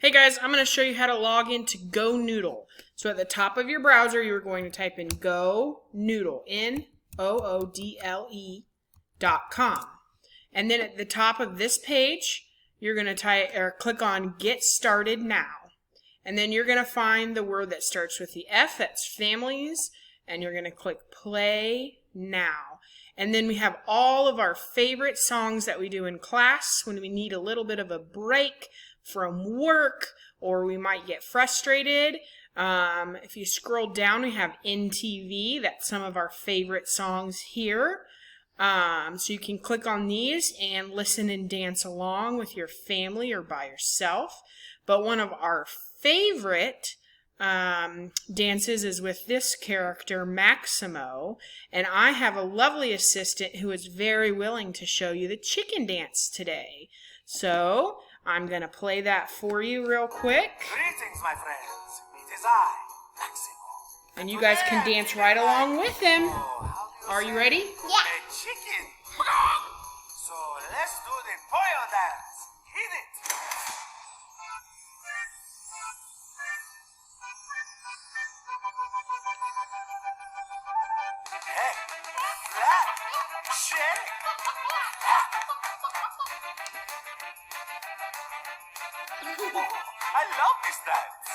Hey guys, I'm going to show you how to log into GoNoodle. So at the top of your browser, you're going to type in GoNoodle, NOODLE.com. And then at the top of this page, you're going to click on Get Started Now. And then you're going to find the word that starts with the F, that's families, and you're going to click Play Now. And then we have all of our favorite songs that we do in class when we need a little bit of a break from work or we might get frustrated. If you scroll down, we have NTV. That's some of our favorite songs here. So you can click on these and listen and dance along with your family or by yourself. But one of our favorite dances is with this character, Maximo. And I have a lovely assistant who is very willing to show you the chicken dance today. So I'm going to play that for you real quick. Greetings, my friends. It is I, Maximo. And you guys can dance right along with him. Are you ready? Yeah. A chicken. So let's do the pollo dance. Hit it. Hey, flat, shake. I love this dance.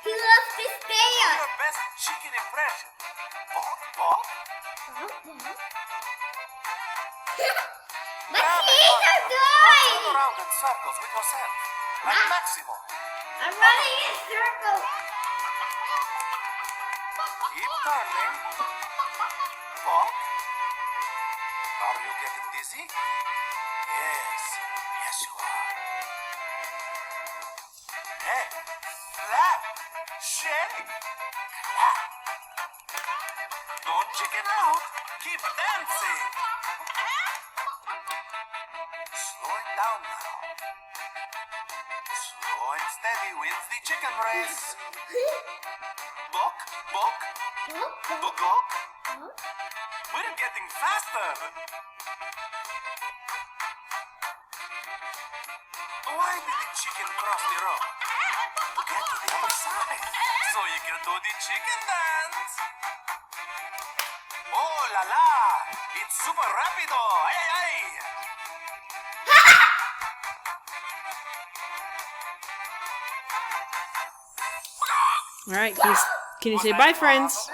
He loves this dance. Your best chicken impression. Bok, bok. My feet are going. Run around in circles with yourself. Like Maximo. I'm running in circles. Keep turning. Bok. Are you getting dizzy? Yes. Yes, you are. Hey, flat, shake, clap. Don't chicken out. Keep dancing. Slow it down now. Slow and steady wins the chicken race. Bok, bok, bok, bok. We're getting faster. Why did the chicken cross the road? To get to the other side. So you can do the chicken dance. Oh la la! It's super rapido! Ay ay ay! All right, can you say bye, friends?